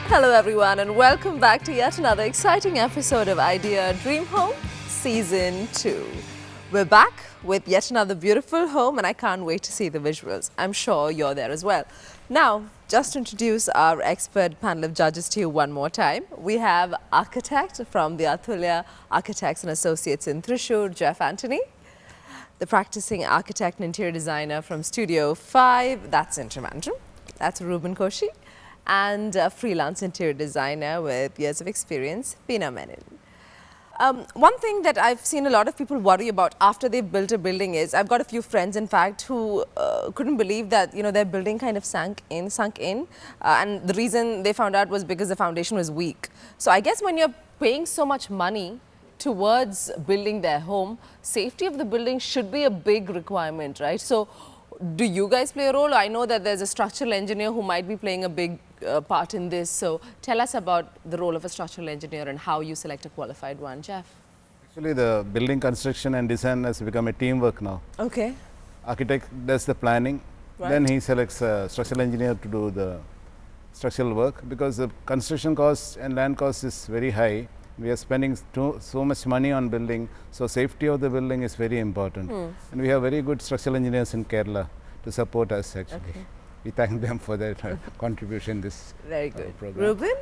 Hello everyone and welcome back to yet another exciting episode of Idea Dream Home Season 2. We're back with yet another beautiful home and I can't wait to see the visuals. I'm sure you're there as well. Now, just to introduce our expert panel of judges to you one more time. We have architect from the Atulya Architects and Associates in Thrissur, Jeff Anthony. The practicing architect and interior designer from Studio 5, that's in Trivandrum. That's Ruben Koshi. And a freelance interior designer with years of experience, Veena Menon. One thing that I've seen a lot of people worry about after they've built a building is, I've got a few friends in fact who couldn't believe that their building kind of sunk in and the reason they found out was because the foundation was weak. So I guess when you're paying so much money towards building their home, safety of the building should be a big requirement, right? So do you guys play a role? I know that there's a structural engineer who might be playing a big part in this. So tell us about the role of a structural engineer and how you select a qualified one. Jeff? Actually, the building construction and design has become a teamwork now. Okay. Architect does the planning, then he selects a structural engineer to do the structural work, because the construction cost and land cost is very high. We are spending so much money on building, so safety of the building is very important. And we have very good structural engineers in Kerala to support us actually. Okay. We thank them for their contribution this very good program. Ruben?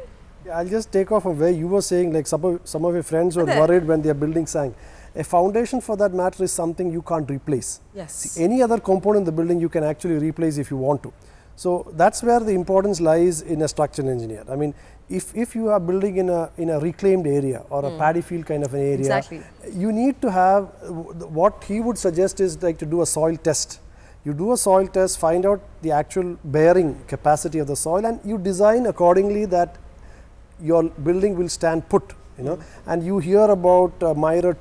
Yeah, I'll just take off from where you were saying, like some of your friends were worried when their building sank. A foundation, for that matter, is something you can't replace. Yes. See, any other component in the building you can actually replace if you want to. So that's where the importance lies in a structural engineer. I mean, if you are building in a reclaimed area or a paddy field kind of an area, you need to have, what he would suggest is like to do a soil test. You do a soil test, find out the actual bearing capacity of the soil, and you design accordingly that your building will stand put, and you hear about minor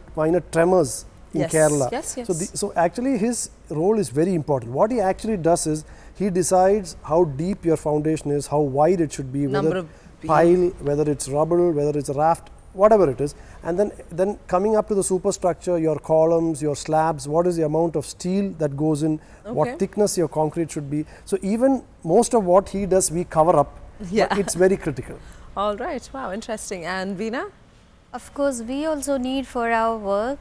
tremors in Kerala. Yes. So actually his role is very important. What he actually does is, he decides how deep your foundation is, how wide it should be, whether pile, whether it's rubble, whether it's a raft, whatever it is, and then coming up to the superstructure, your columns, your slabs, what is the amount of steel that goes in, what thickness your concrete should be. So even most of what he does we cover up, but it's very critical. All right, wow, interesting. And Veena? Of course, we also need for our work,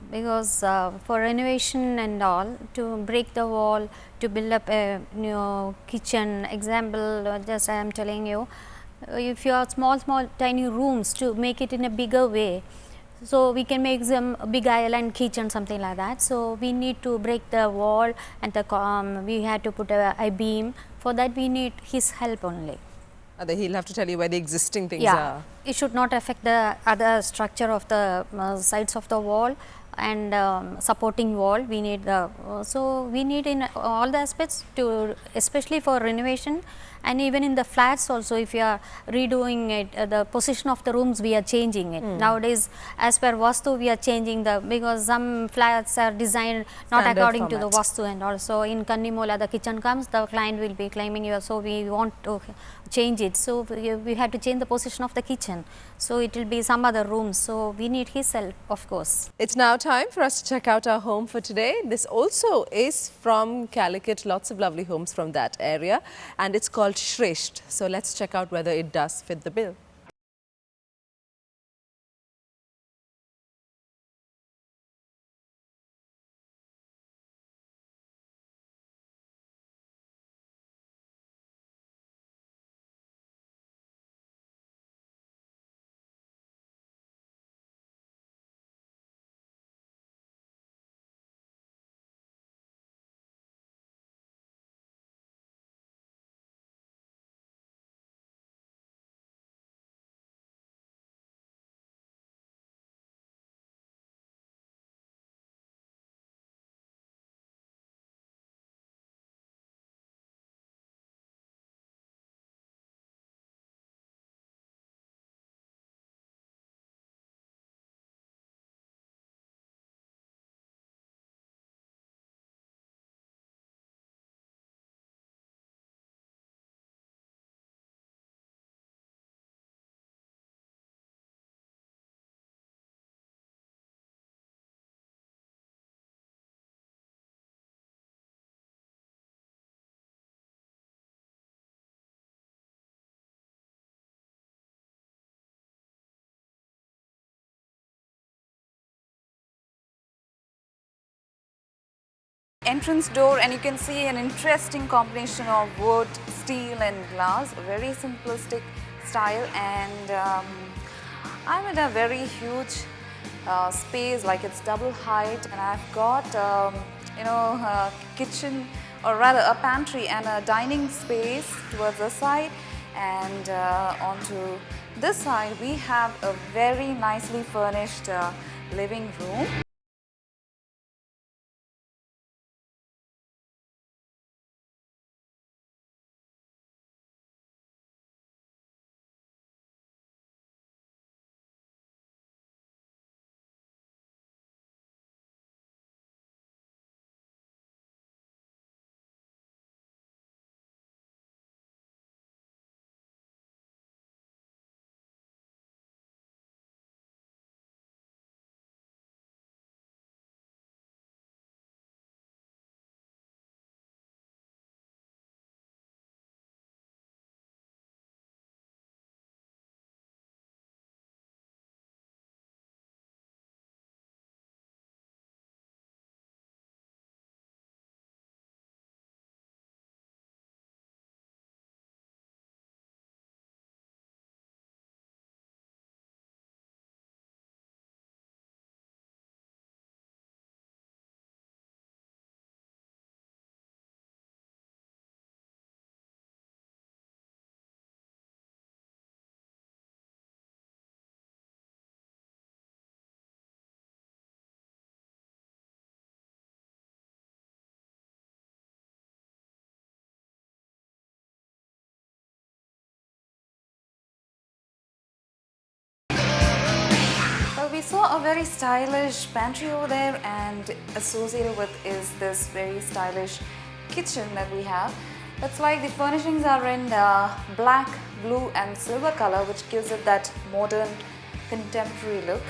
because for renovation and all, to break the wall, to build up a new kitchen, example, just I am telling you, if you have small tiny rooms, to make it in a bigger way, so we can make them a big island kitchen, something like that. So we need to break the wall and we had to put a I-beam. For that we need his help only. He'll have to tell you where the existing things are. It should not affect the other structure of the sides of the wall and supporting wall. We need so we need in all the aspects, to especially for renovation, and even in the flats also, if you are redoing it, the position of the rooms we are changing it. Nowadays, as per Vastu, we are changing because some flats are designed not Standard according to format. the Vastu, and also in Kannimola the kitchen comes, the client will be claiming you, so we want to change it. So we had to change the position of the kitchen. So it will be some other rooms. So we need his help, of course. It's now time for us to check out our home for today. This also is from Calicut, lots of lovely homes from that area, and it's called Sresht. So let's check out whether it does fit the bill. entrance door, and you can see an interesting combination of wood, steel and glass, a very simplistic style. And I'm in a very huge space, like it's double height, and I've got kitchen, or rather a pantry and a dining space towards the side, and onto this side we have a very nicely furnished living room. We saw a very stylish pantry over there, and associated with is this very stylish kitchen that we have. It's like the furnishings are in black, blue and silver color, which gives it that modern contemporary look.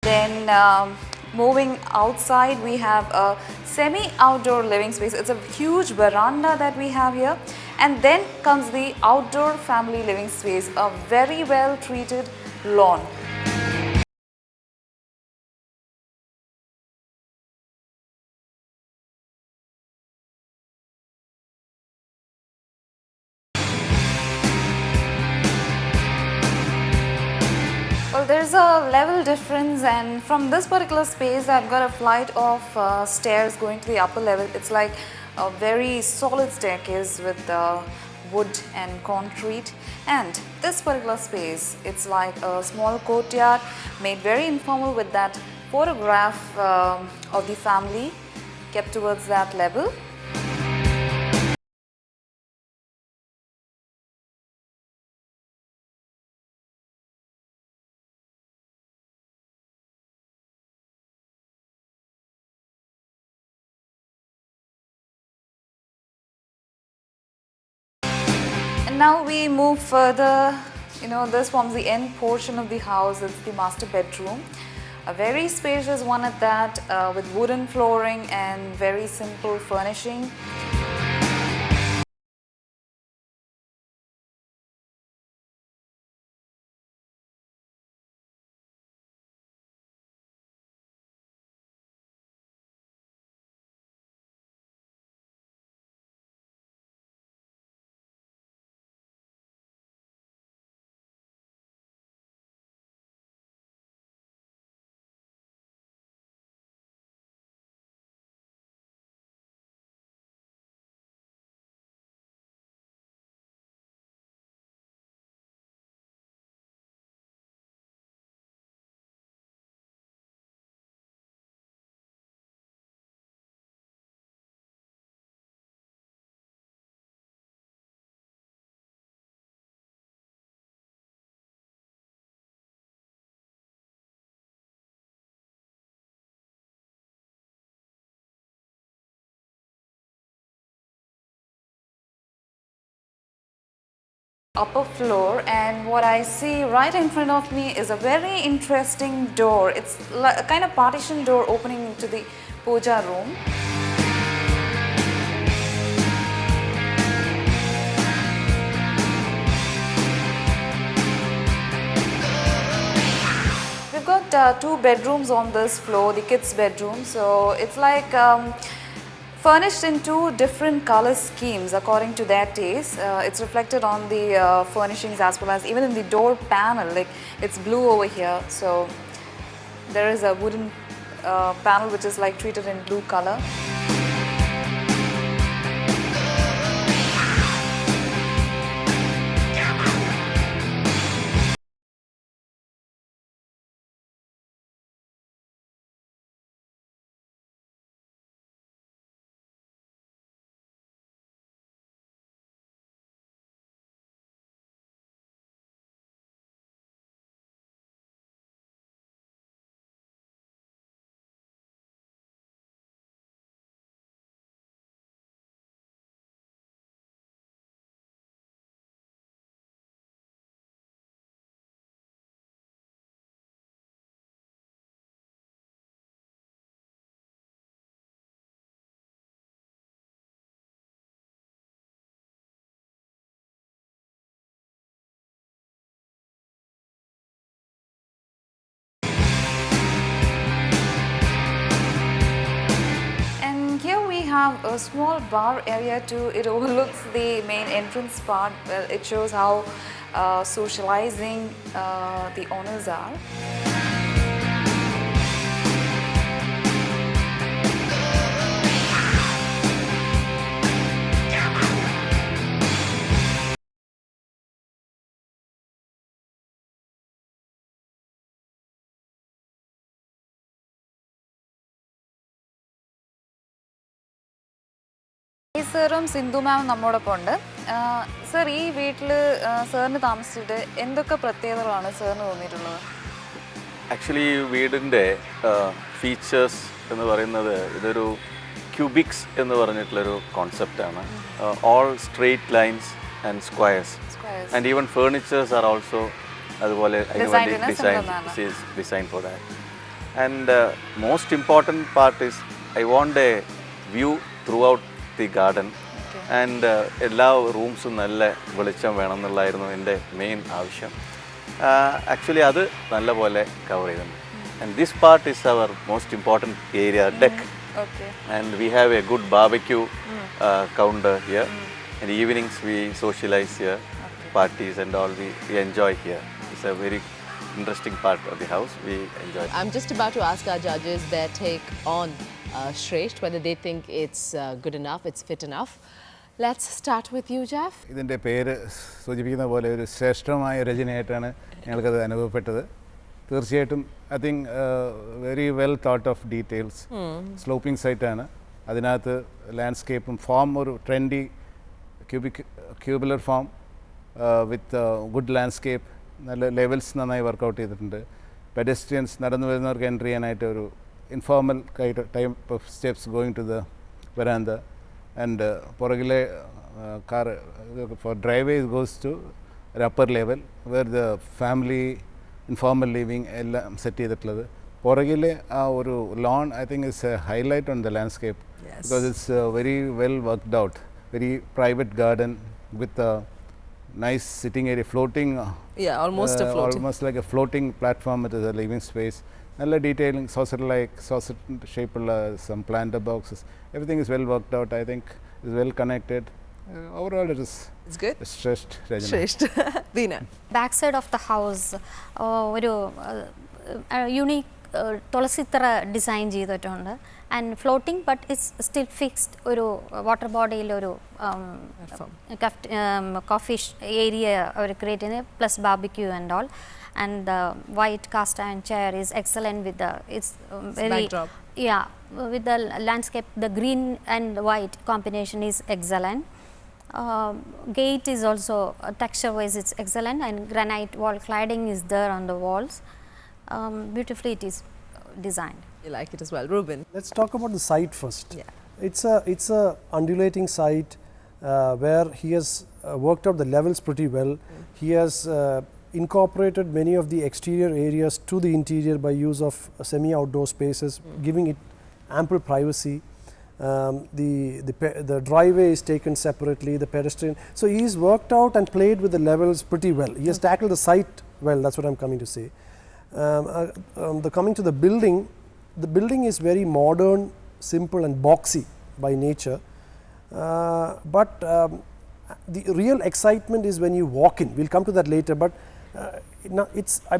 Then moving outside, we have a semi-outdoor living space. It's a huge veranda that we have here. And then comes the outdoor family living space, a very well treated lawn. Well, there's a level difference, and from this particular space I've got a flight of stairs going to the upper level. It's like a very solid staircase with wood and concrete. And this particular space, it's like a small courtyard made very informal with that photograph of the family kept towards that level. Now we move further, this forms the end portion of the house. It's the master bedroom. A very spacious one at that, with wooden flooring and very simple furnishing. Upper floor, and what I see right in front of me is a very interesting door. It's like a kind of partition door opening into the puja room. We've got 2 bedrooms on this floor, the kids' bedroom, so it's like furnished in 2 different color schemes according to their taste. It's reflected on the furnishings as well as even in the door panel, like it's blue over here. So there is a wooden panel which is like treated in blue color. Have a small bar area too. It overlooks the main entrance part. It shows how socializing the owners are. Sir, Sindhu ma'am nammodopom undu. Sir, ee veetil sir nu thamasichittu endokka prathyegathalaanu sir nu thonnitullathu? Actually, veedinte features ennu parayunnathu idoru cubics ennu paranjittulla concept aanu. All straight lines and squares. And even furnitures are also adupole designed for that. And most important part is I want a view throughout the garden. And എല്ലാ റൂംസും നല്ല വെളിച്ചം വേണം എന്നുള്ളതായിരുന്നു എൻ്റെ main ആവശ്യം. Actually അത് നല്ലപോലെ കവർ ചെയ്തിട്ടുണ്ട്. And this part is our most important area, deck. And we have a good barbecue counter here. And evenings we socialize here, parties and all we enjoy here. It's a very interesting part of the house. We enjoy. I'm just about to ask our judges their take on Sresht, whether they think it's good enough, it's fit enough. Let's start with you, Jeff. ഇതിൻ്റെ പേര് സൂചിപ്പിക്കുന്ന പോലെ ഒരു ശ്രേഷ്ഠമായ രചനയായിട്ടാണ് ഞങ്ങൾക്കത് അനുഭവപ്പെട്ടത്. തീർച്ചയായിട്ടും I think very well thought of details. Sloping സൈറ്റാണ്, അതിനകത്ത് ലാൻഡ്സ്കേപ്പും ഫോം ഒരു trendy cubular form with good landscape, നല്ല ലെവൽസ് നന്നായി വർക്കൗട്ട് ചെയ്തിട്ടുണ്ട്. പെഡസ്ട്രിയൻസ് നടന്നു വരുന്നവർക്ക് എൻട്രി ചെയ്യാനായിട്ട് ഒരു informal type of steps going to the veranda, and പുറകിലെ car for driveway goes to an upper level where the family informal living എല്ലാം set ചെയ്തിട്ടുള്ളത്. പുറകിലെ ആ ഒരു lawn I think is a highlight on the landscape. Yes. Because it's very well worked out, very private garden with a nice sitting area, floating. Yeah, almost a floating. Almost like a floating platform with a living space. Nalla detailing, saucer-like, saucer shape, some planter boxes. Everything is well worked out. I think is well connected. Overall, it's good. Sresht. Sresht. Veena. Backside of the house, oru unique തുളസിത്തറ design ചെയ്തിട്ടുണ്ട്. And floating but it's still fixed. ഒരു water ബോഡിയിൽ ഒരു coffee area അവർ create ചെയ്യുന്നത്, plus barbecue and all. And the white cast iron chair is excellent with the, it's very backdrop. Yeah, with the landscape, the green and white combination is excellent. Gate is also texture wise it's excellent, and granite wall cladding is there on the walls. Beautifully it is designed. You like it as well, Ruben? Let's talk about the site first. Yeah. It's a undulating site. where he has worked out the levels pretty well. He has incorporated many of the exterior areas to the interior by use of semi-outdoor spaces, giving it ample privacy. The driveway is taken separately, the pedestrian. So he's worked out and played with the levels pretty well. He has tackled the site well, that's what I'm coming to say. Coming to the building is very modern, simple and boxy by nature. But the real excitement is when you walk in. We'll come to that later, but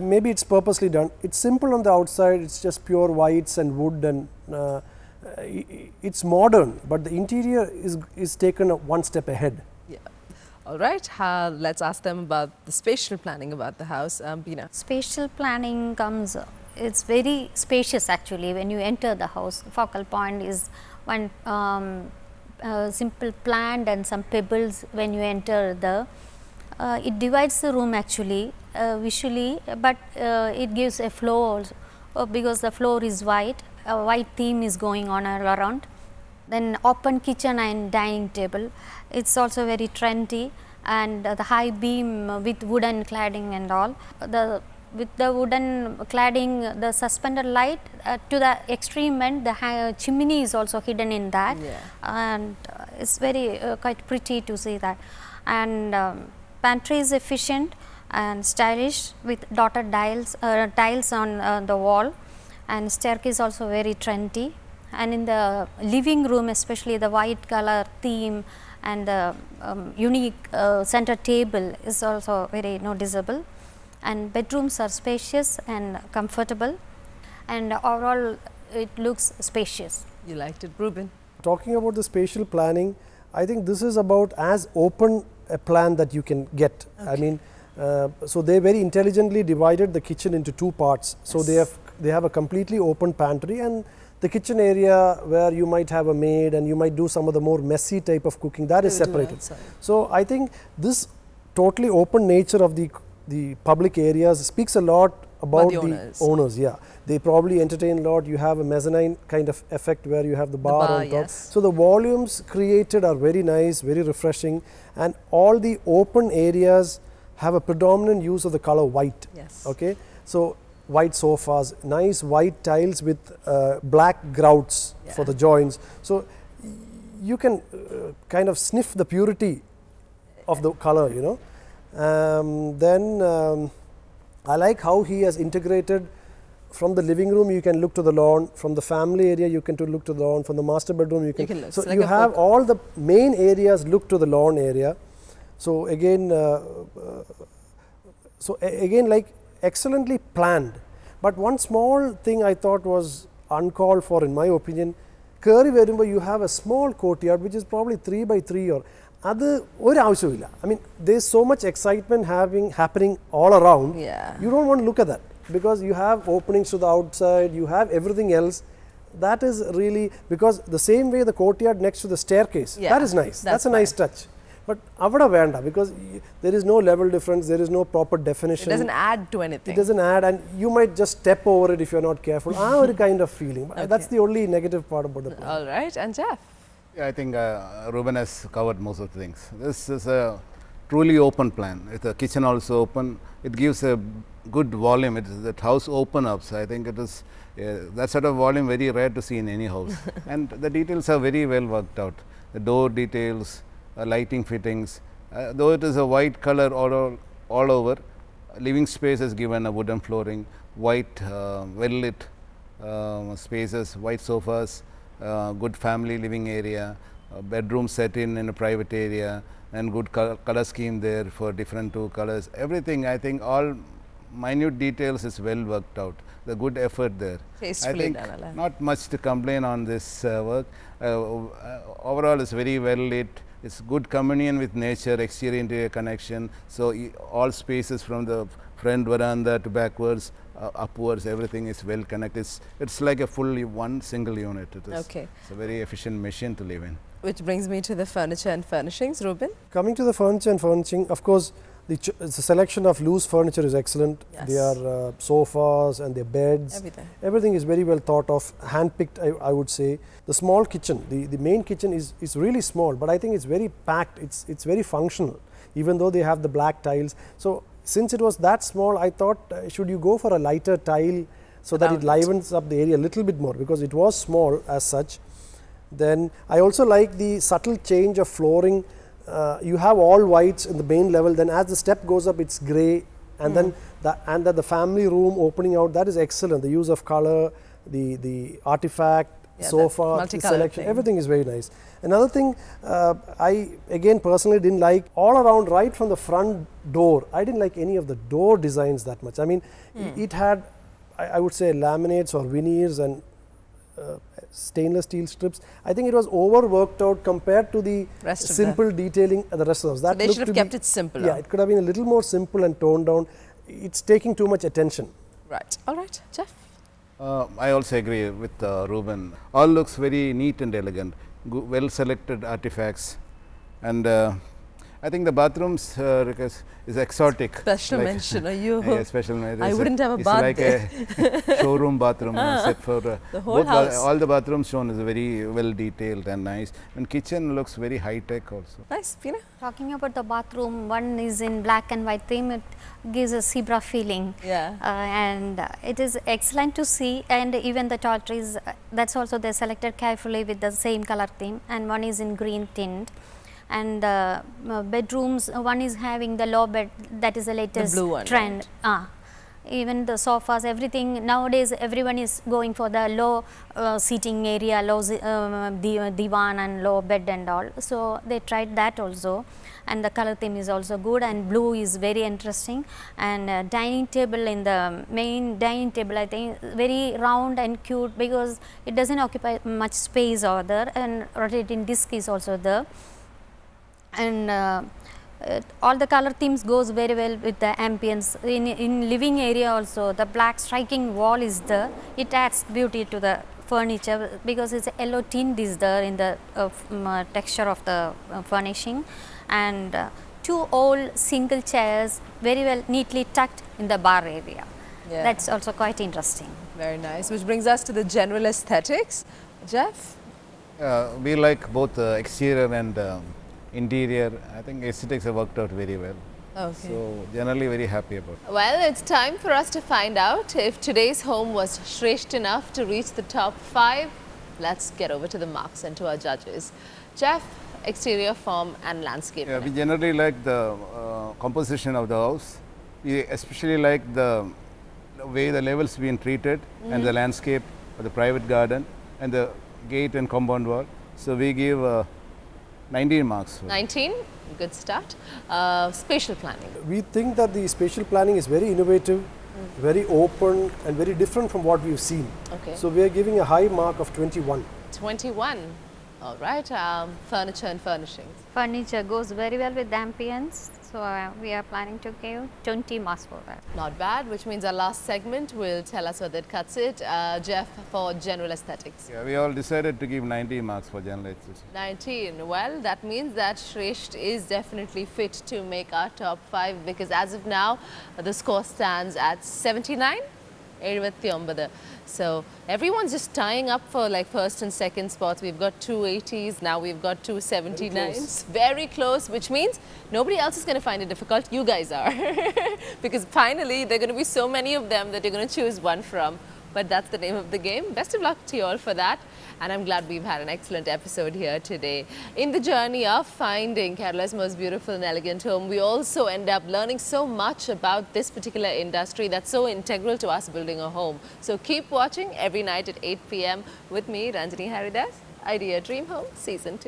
maybe it's purposely done. It's simple on the outside, it's just pure whites and wood, and it's modern, but the interior is taken one step ahead. Yeah. All right, let's ask them about the spatial planning about the house. Beena. Spatial planning comes, it's very spacious actually when you enter the house. Focal point is one simple plant and some pebbles when you enter the, it divides the room actually visually, but it gives a flow also, because the floor is white. A white theme is going on all around. Then open kitchen and dining table. It's also very trendy, and the high beam with wooden cladding and all. With the wooden cladding, the suspended light to the extreme end, the chimney is also hidden in that, and it's very quite pretty to see that. And pantry is efficient and stylish with dotted tiles on the wall. And staircase also very trendy, and in the living room especially the white color theme and the unique center table is also very noticeable, and bedrooms are spacious and comfortable, and overall it looks spacious. You liked it, Ruben? Talking about the spatial planning, I think this is about as open a plan that you can get. Okay. I mean, so they very intelligently divided the kitchen into two parts. So they have a completely open pantry and the kitchen area where you might have a maid and you might do some of the more messy type of cooking, that is separated. So I think this totally open nature of the public areas speaks a lot about the owners. Yeah, they probably entertain a lot. You have a mezzanine kind of effect where you have the bar on top. Yes. So the volumes created are very nice, very refreshing, and all the open areas have a predominant use of the color white. Yes. Okay, so white sofas, nice white tiles with black grouts for the joints. So you can kind of sniff the purity of the color, you know. I like how he has integrated from the living room you can look to the lawn, from the family area you can look to the lawn, from the master bedroom you can look. So like you have all the main areas look to the lawn area. So again, like excellently planned. But one small thing I thought was uncalled for in my opinion, Keri Verumba you have a small courtyard which is probably 3 by 3 or other. I mean, there's so much excitement happening all around. Yeah. You don't want to look at that because you have openings to the outside, you have everything else. That is really, because the same way the courtyard next to the staircase, that is nice. That's a nice touch. But avada venda, because there is no level difference, there is no proper definition. It doesn't add to anything. It doesn't add, and you might just step over it if you're not careful. Kind of feeling. Okay. That's the only negative part about the plan. All right, and Jeff? Yeah, I think Ruben has covered most of the things. This is a truly open plan. With the kitchen also open, it gives a good volume. That house open up. So I think it is that sort of volume very rare to see in any house. And the details are very well worked out. The door details, lighting fittings, though it is a white color all over, living space is given a wooden flooring, white well lit spaces, white sofas, good family living area, bedroom set in a private area, and good color scheme there for different two colors. Everything, I think all minute details is well worked out. The good effort there. Tastefully I think not much to complain on this work. Overall, it's very well lit. It's good communion with nature, exterior interior connection. So all spaces from the front veranda to backwards, upwards, everything is well connected. It's like a fully one single unit. It's a very efficient machine to live in. Which brings me to the furniture and furnishings, Ruben. Coming to the furniture and furnishing, of course, the selection of loose furniture is excellent. Yes. Their sofas and their beds, everything is very well thought of, hand-picked, I would say. The small kitchen, the main kitchen is really small, but I think it's very packed, it's very functional, even though they have the black tiles. So since it was that small, I thought should you go for a lighter tile so that it livens up the area a little bit more, because it was small as such. Then I also like the subtle change of flooring. You have all whites in the main level, then as the step goes up it's grey, and then the family room opening out, that is excellent. The use of color, the artifact, sofa, the selection, everything is very nice. Another thing I again personally didn't like, all around right from the front door, I didn't like any of the door designs that much. I mean, it had, I would say, laminates or veneers and stainless steel strips. I think it was overworked out compared to the simple detailing at the rest of the house. That so they should have kept it simpler. Yeah, it could have been a little more simple and toned down. It's taking too much attention. Right. All right, Jeff. I also agree with Ruben. All looks very neat and elegant, well selected artifacts, and I think the bathrooms is exotic. Special mention, are you? Yeah, special mention. I wouldn't have a bath like there. A showroom bathroom set for the whole house. All the bathrooms shown is very well detailed and nice. And kitchen looks very high tech also. Nice, Veena. Talking about the bathroom, one is in black and white theme. It gives a zebra feeling. Yeah. And it is excellent to see. And even the toiletries, that's also they selected carefully with the same color theme. And one is in green tint. And bedrooms, one is having the low bed, that is the latest trend. Right. Even the sofas, everything nowadays everyone is going for the low seating area, low divan and low bed and all. So they tried that also, and the color theme is also good, and blue is very interesting. And dining table, in the main dining table, I think very round and cute, because it doesn't occupy much space over there, and rotating disc is also there. And all the color themes goes very well with the ambience. In living area also, the black striking wall is there. It adds beauty to the furniture, because it's a yellow tint is there in the texture of the furnishing. And two old single chairs, very well neatly tucked in the bar area. Yeah. That's also quite interesting. Very nice. Which brings us to the general aesthetics. Jeff? We like both exterior and interior. I think aesthetics have worked out very well. Okay. So generally very happy about it. Well, it's time for us to find out if today's home was Sresht enough to reach the top 5. Let's get over to the marks and to our judges. Jeff, exterior, form and landscape. Yeah, we generally like the composition of the house. We especially like the way the levels been treated and the landscape of the private garden and the gate and compound wall. So we give 19 marks. 19, good start. Spatial planning. We think that the spatial planning is very innovative, very open and very different from what we've seen. Okay. So we are giving a high mark of 21. 21. All right. Furniture and furnishings. Furniture goes very well with the ambience. So we are planning to give 20 marks for that. Not bad, which means our last segment will tell us whether it cuts it. Jeff, for general aesthetics. Yeah, we all decided to give 19 marks for general aesthetics. 19. Well, that means that Sresht is definitely fit to make our top 5, because as of now, the score stands at 79. So everyone's just tying up for like first and second spots. We've got 280s, now we've got 279s. Very close, which means nobody else is going to find it difficult. You guys are. Because finally, there are going to be so many of them that you're going to choose one from. But that's the name of the game. Best of luck to you all for that. And I'm glad we've had an excellent episode here today. In the journey of finding Kerala's most beautiful and elegant home, we also end up learning so much about this particular industry that's so integral to us building a home. So keep watching every night at 8 p.m. with me, Ranjini Haridass, Idea Dream Home Season 2.